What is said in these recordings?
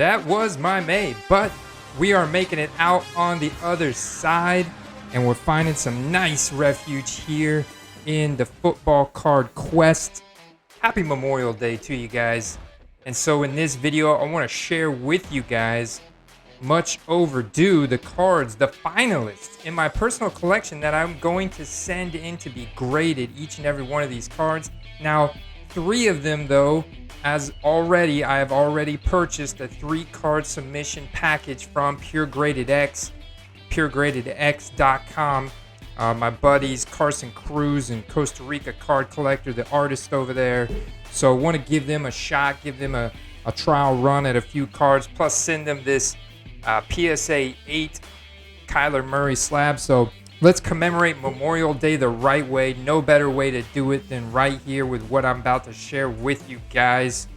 that was my May, but we are making it out on the other side, and we're finding some nice refuge here in the football card quest. Happy Memorial Day to you guys. And so in this video, I want to share with you guys, much overdue, the cards, the finalists in my personal collection that I'm going to send in to be graded, each and every one of these cards. Now, 3 of them though, I have already purchased a 3-card submission package from puregradedx.com. My buddies Carson Cruz and Costa Rica Card Collector, the artist over there. So I want to give them a shot, give them a trial run at a few cards, plus send them this PSA 8 Kyler Murray slab. So let's commemorate Memorial Day the right way. No better way to do it than right here with what I'm about to share with you guys.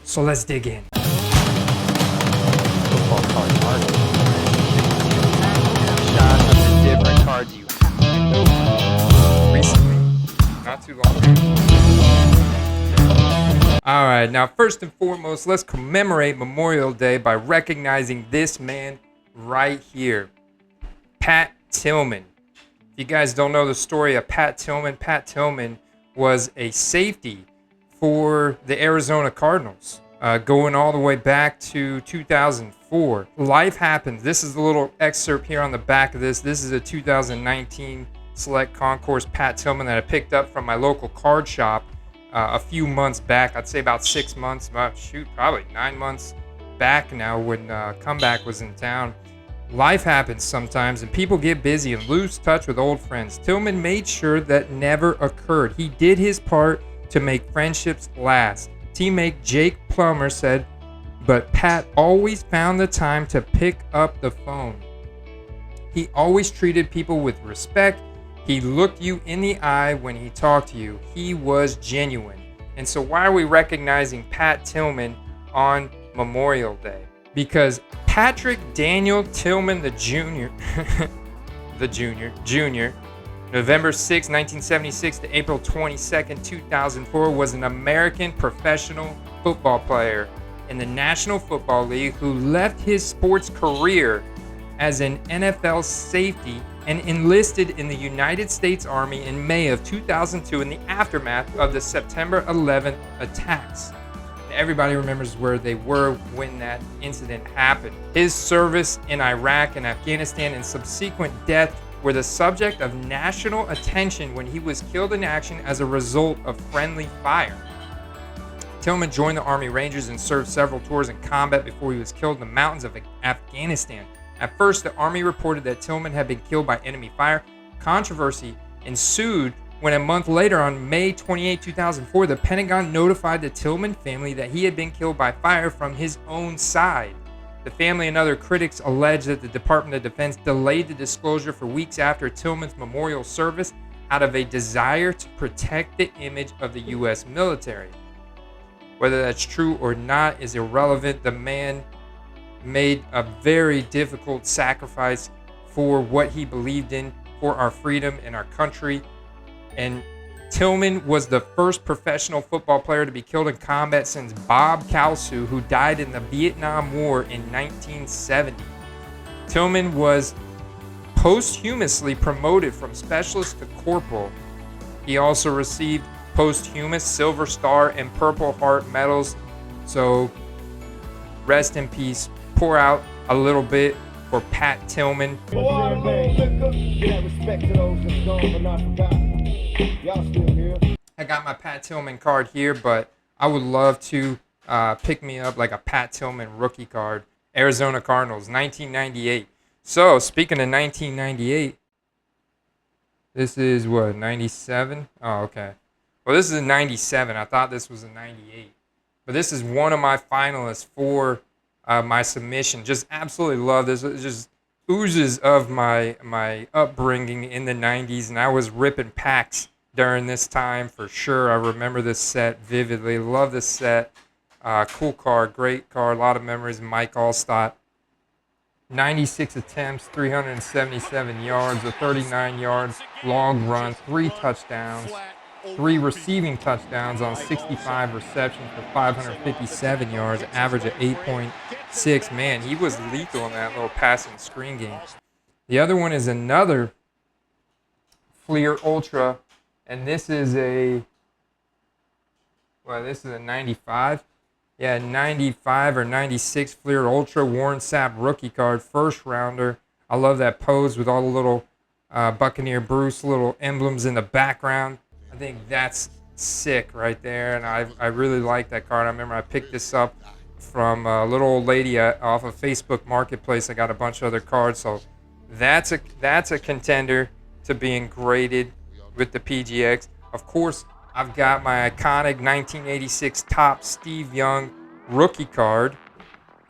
So let's dig in. Football card market. Shot of the different cards you have recently, not too long ago. All right, now first and foremost, let's commemorate Memorial Day by recognizing this man right here, Pat Tillman. If you guys don't know the story of Pat Tillman was a safety for the Arizona Cardinals, going all the way back to 2004. Life happens. This is a little excerpt here on the back of this. This is a 2019 Select Concourse Pat Tillman that I picked up from my local card shop a few months back. I'd say about 6 months, probably 9 months back now when Comeback was in town. Life happens sometimes and people get busy and lose touch with old friends. Tillman made sure that never occurred. He did his part to make friendships last. Teammate Jake Plummer said, but Pat always found the time to pick up the phone. He always treated people with respect. He looked you in the eye when he talked to you. He was genuine. And so why are we recognizing Pat Tillman on Memorial Day? Because Patrick Daniel Tillman the Jr., November 6, 1976 to April 22nd, 2004, was an American professional football player in the National Football League who left his sports career as an NFL safety and enlisted in the United States Army in May of 2002 in the aftermath of the September 11th attacks. Everybody remembers where they were when that incident happened. His service in Iraq and Afghanistan and subsequent death were the subject of national attention when he was killed in action as a result of friendly fire. Tillman joined the Army Rangers and served several tours in combat before he was killed in the mountains of Afghanistan. At first, the Army reported that Tillman had been killed by enemy fire. Controversy ensued when a month later, on May 28, 2004, the Pentagon notified the Tillman family that he had been killed by fire from his own side. The family and other critics alleged that the Department of Defense delayed the disclosure for weeks after Tillman's memorial service out of a desire to protect the image of the U.S. military. Whether that's true or not is irrelevant. The man made a very difficult sacrifice for what he believed in, for our freedom and our country. And Tillman was the first professional football player to be killed in combat since Bob Kalsu, who died in the Vietnam War in 1970. Tillman was posthumously promoted from specialist to corporal. He also received posthumous Silver Star and Purple Heart medals. So rest in peace. Pour out a little bit for Pat Tillman. I got my Pat Tillman card here, but I would love to pick me up like a Pat Tillman rookie card. Arizona Cardinals, 1998. So, speaking of 1998, this is what, 97? Oh, okay. Well, this is a 97. I thought this was a 98. But this is one of my finalists for my submission. Just absolutely love this. It just oozes of my upbringing in the 90s, and I was ripping packs during this time for sure. I remember this set vividly. Love this set. Cool card, great card, a lot of memories. Mike Allstott. 96 attempts, 377 yards, a 39 yards, long run, 3 touchdowns. 3 receiving touchdowns on 65 receptions for 557 yards, average of 8.6. Man, he was lethal in that little passing screen game. The other one is another Fleer Ultra, and this is a 95. Yeah, 95 or 96 Fleer Ultra Warren Sapp rookie card, first rounder. I love that pose with all the little Buccaneer Bruce little emblems in the background. I think that's sick right there, and I really like that card. I remember I picked this up from a little old lady off of Facebook Marketplace. I got a bunch of other cards, so that's a contender to being graded with the PGX. Of course, I've got my iconic 1986 Topps Steve Young rookie card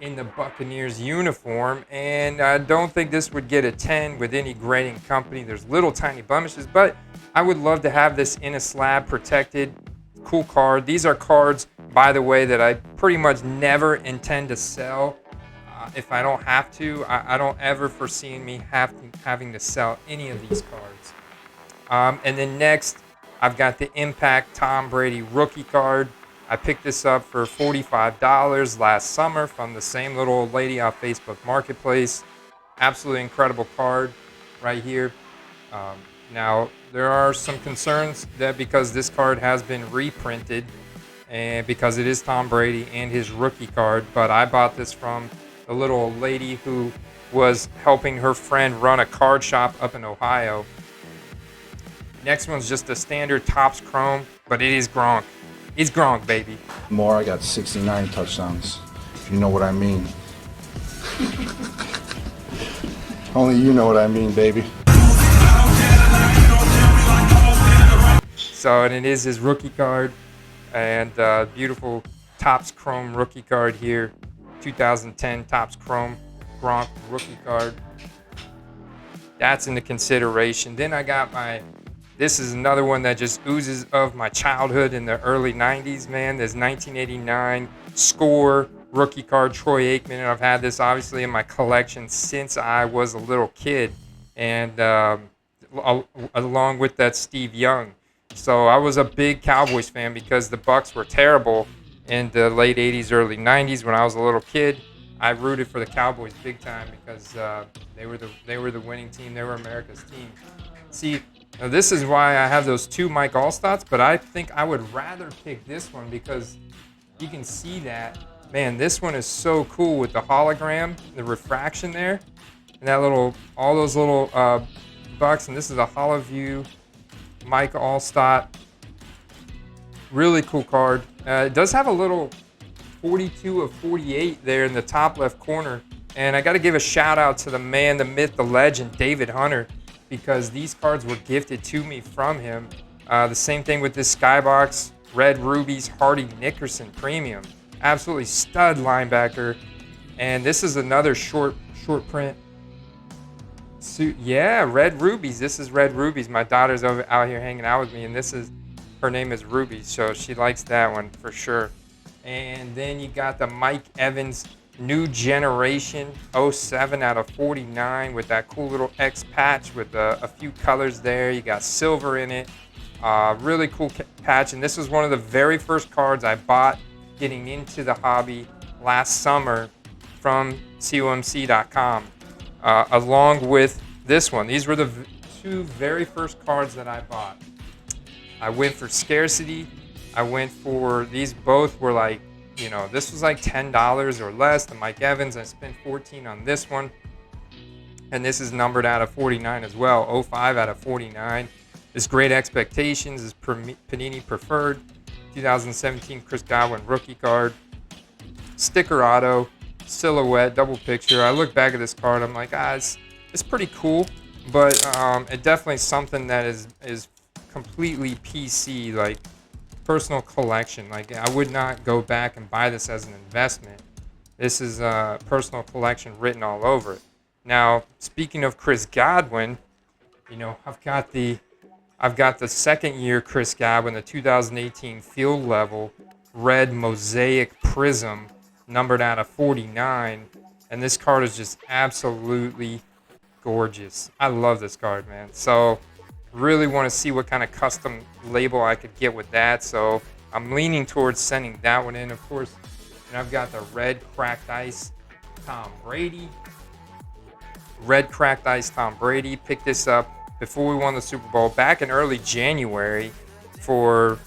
in the Buccaneers uniform, and I don't think this would get a 10 with any grading company. There's little tiny blemishes, but I would love to have this in a slab protected. Cool card. These are cards, by the way, that I pretty much never intend to sell. If I don't have to, I don't ever foresee me having to sell any of these cards. And then next, I've got the Impact Tom Brady rookie card. I picked this up for $45 last summer from the same little old lady off Facebook Marketplace. Absolutely incredible card right here. Now, there are some concerns that because this card has been reprinted and because it is Tom Brady and his rookie card, but I bought this from the little old lady who was helping her friend run a card shop up in Ohio. Next one's just a standard Topps Chrome, but it is Gronk. It's Gronk, baby. More, I got 69 touchdowns, if you know what I mean. Only you know what I mean, baby. So, and it is his rookie card, and beautiful Topps Chrome rookie card here. 2010 Topps Chrome Gronk rookie card. That's into consideration. Then I got this is another one that just oozes of my childhood in the early 90s, man. This 1989 Score rookie card, Troy Aikman, and I've had this obviously in my collection since I was a little kid, and along with that Steve Young. So I was a big Cowboys fan because the Bucs were terrible in the late 80s, early 90s. When I was a little kid, I rooted for the Cowboys big time because they were the winning team. They were America's team. See, now this is why I have those 2 Mike Allstats, but I think I would rather pick this one because you can see that. Man, this one is so cool with the hologram, the refraction there, and all those little Bucks. And this is a hollow view Mike Allstott. Really cool card. It does have a little 42 of 48 there in the top left corner. And I got to give a shout out to the man, the myth, the legend, David Hunter, because these cards were gifted to me from him. The same thing with this Skybox Red Rubies Hardy Nickerson Premium. Absolutely stud linebacker. And this is another short print suit. Yeah, Red Rubies. This is Red Rubies. My daughter's out here hanging out with me, and her name is Ruby, so she likes that one for sure. And then you got the Mike Evans New Generation 07 out of 49 with that cool little X patch with a few colors there. You got silver in it. Really cool patch. And this was one of the very first cards I bought getting into the hobby last summer from comc.com, along with this one. These were the 2 very first cards that I bought. I went for scarcity. I went for, these both were like, this was like $10 or less. The Mike Evans, I spent $14 on this one. And this is numbered out of 49 as well, 05 out of 49. This Great Expectations is Panini Preferred. 2017 Chris Godwin rookie card. Sticker auto, silhouette, double picture. I look back at this card, I'm like, it's pretty cool. But it definitely something that is completely PC, like personal collection. Like I would not go back and buy this as an investment. This is a personal collection written all over it. Now, speaking of Chris Godwin, I've got the second year Chris Godwin, the 2018 field level red mosaic prism, numbered out of 49, and this card is just absolutely gorgeous. I love this card, man. So Really want to see what kind of custom label I could get with that. So I'm leaning towards sending that one in. Of course, and I've got the red cracked ice Tom Brady. Red cracked ice Tom Brady. Picked this up before we won the Super Bowl back in early January for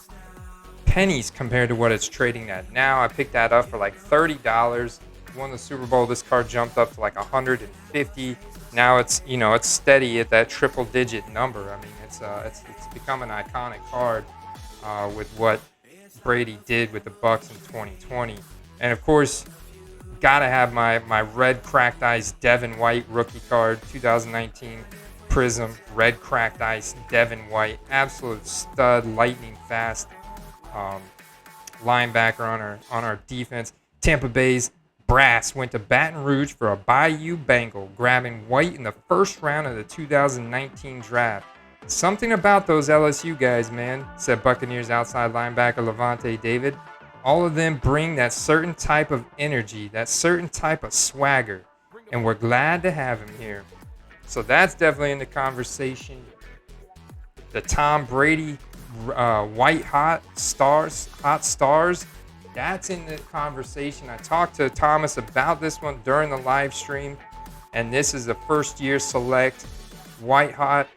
pennies compared to what it's trading at now. I picked that up for like $30. Won the Super Bowl. This card jumped up to like 150. Now it's, you know, it's steady at that triple-digit number. I mean, it's become an iconic card with what Brady did with the Bucs in 2020. And of course, gotta have my red cracked ice Devin White rookie card, 2019 Prism red cracked ice Devin White, absolute stud, lightning fast linebacker on our defense. Tampa Bay's brass went to Baton Rouge for a Bayou Bengal, grabbing White in the first round of the 2019 draft. Something about those LSU guys, man, said Buccaneers outside linebacker Levante David. All of them bring that certain type of energy, that certain type of swagger, and we're glad to have him here. So that's definitely in the conversation. The Tom Brady white hot stars, that's in the conversation. I talked to Thomas about this one during the live stream, and this is the first year select white hot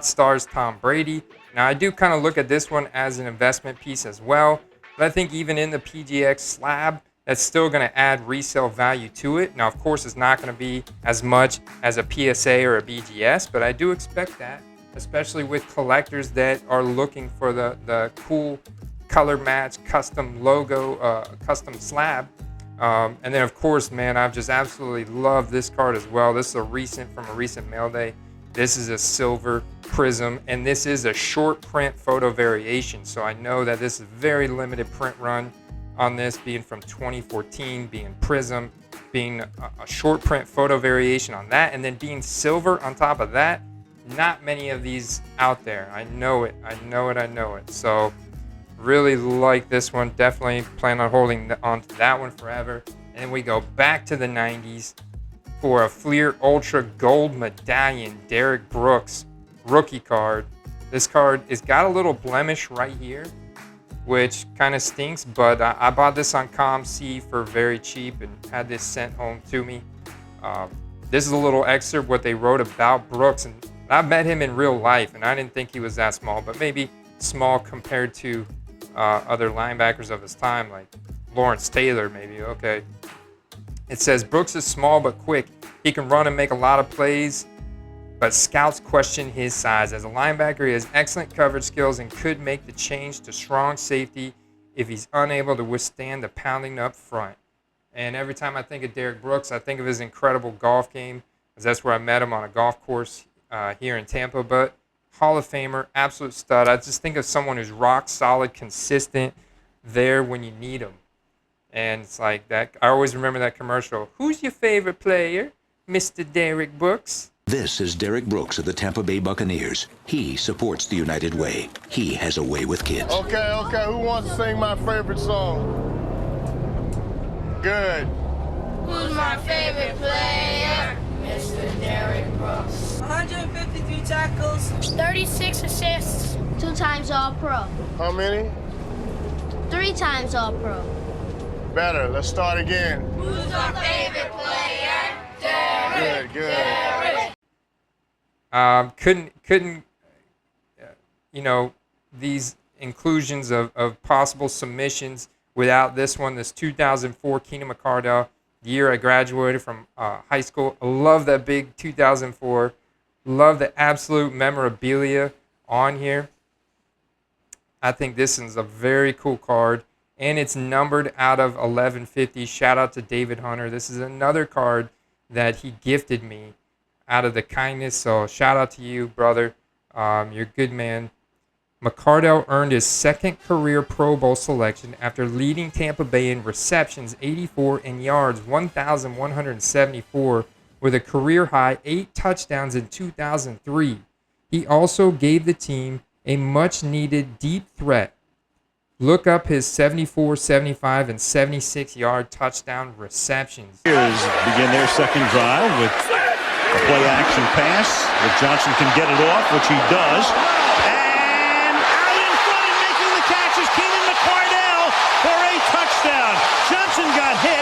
stars Tom Brady. Now I do kind of look at this one as an investment piece as well, but I think even in the PGX slab, that's still going to add resale value to it. Now, of course, it's not going to be as much as a PSA or a BGS, but I do expect that, especially with collectors that are looking for the cool color match, custom logo, custom slab. And then, of course, man, I've just absolutely loved this card as well. This is from a recent mail day. This is a silver prism, and this is a short print photo variation. So I know that this is very limited print run on this, being from 2014, being prism, being a short print photo variation on that, and then being silver on top of that. Not many of these out there. I know it. So really like this one. Definitely plan on holding on to that one forever. And we go back to the 90s for a Fleer Ultra Gold Medallion Derrick Brooks rookie card. This card has got a little blemish right here, which kind of stinks, but I bought this on ComC for very cheap and had this sent home to me. This is a little excerpt what they wrote about Brooks, and I met him in real life, and I didn't think he was that small, but maybe small compared to other linebackers of his time, like Lawrence Taylor, maybe. Okay. It says, Brooks is small but quick. He can run and make a lot of plays, but scouts question his size. As a linebacker, he has excellent coverage skills and could make the change to strong safety if he's unable to withstand the pounding up front. And every time I think of Derrick Brooks, I think of his incredible golf game, because that's where I met him on a golf course here in Tampa. But Hall of Famer, absolute stud. I just think of someone who's rock solid, consistent, there when you need him. And it's like that. I always remember that commercial. Who's your favorite player? Mr. Derrick Brooks. This is Derrick Brooks of the Tampa Bay Buccaneers. He supports the United Way. He has a way with kids. Okay. Who wants to sing my favorite song? Good. Who's my favorite player? Mr. Derrick Brooks. 153 tackles. 36 assists. 2 times All-Pro. How many? 3 times All-Pro. Better. Let's start again. Who's my favorite player? Derrick. Good. Derrick. Couldn't these inclusions of possible submissions without this one, this 2004 Keenan McCardell, the year I graduated from high school. I love that big 2004. Love the absolute memorabilia on here. I think this is a very cool card, and it's numbered out of 1150. Shout out to David Hunter. This is another card that he gifted me out of the kindness. So shout out to you, brother. You're a good man. McCardell earned his second career Pro Bowl selection after leading Tampa Bay in receptions, 84, and yards, 1,174, with a career-high 8 touchdowns in 2003. He also gave the team a much-needed deep threat. Look up his 74, 75, and 76-yard touchdown receptions. Begin their second drive with A play-action pass. If Johnson can get it off, which he does. And out in front and making the catch is Keenan McCardell for a touchdown. Johnson got hit.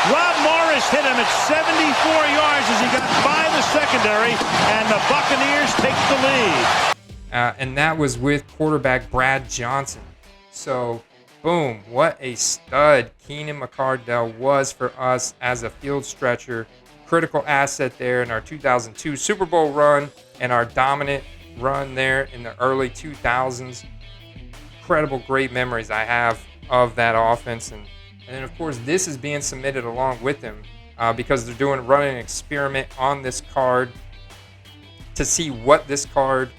Rob Morris hit him at 74 yards as he got by the secondary, and the Buccaneers take the lead. And that was with quarterback Brad Johnson. So, boom, what a stud Keenan McCardell was for us as a field stretcher. Critical asset there in our 2002 Super Bowl run and our dominant run there in the early 2000s. Incredible, great memories I have of that offense. And then, of course, this is being submitted along with him because they're running an experiment on this card to see what this card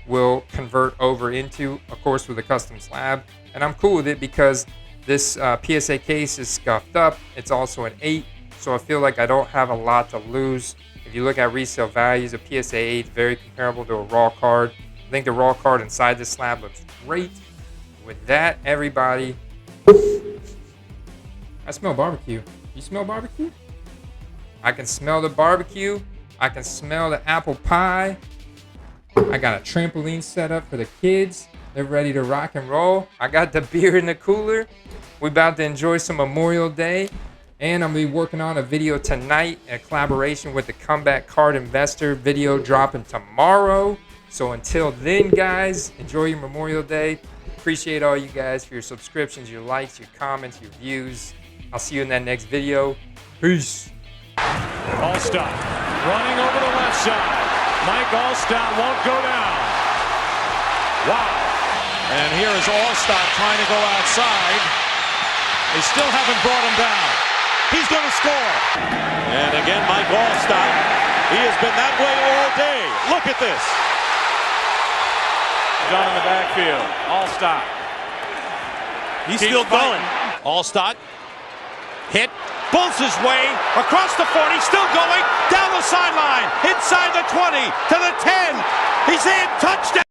will convert over into, of course, with a custom slab. And I'm cool with it because this PSA case is scuffed up. It's also an 8, so I feel like I don't have a lot to lose. If you look at resale values, a PSA 8 is very comparable to a raw card. I think the raw card inside this slab looks great. With that, everybody, I smell barbecue. You smell barbecue? I can smell the barbecue. I can smell the apple pie. I got a trampoline set up for the kids. They're ready to rock and roll. I got the beer in the cooler. We're about to enjoy some Memorial Day. And I'm going to be working on a video tonight in collaboration with the Comeback Card Investor, video dropping tomorrow. So until then, guys, enjoy your Memorial Day. Appreciate all you guys for your subscriptions, your likes, your comments, your views. I'll see you in that next video. Peace. Allstott running over the left side. Mike Allstott won't go down. Wow. And here is Allstott trying to go outside. They still haven't brought him down. He's going to score. And again, Mike Allstott. He has been that way all day. Look at this. John in the backfield. Allstott. He's still going. Allstott. Hit. Bulls his way across the 40. Still going. Down the sideline. Inside the 20. To the 10. He's in. Touchdown.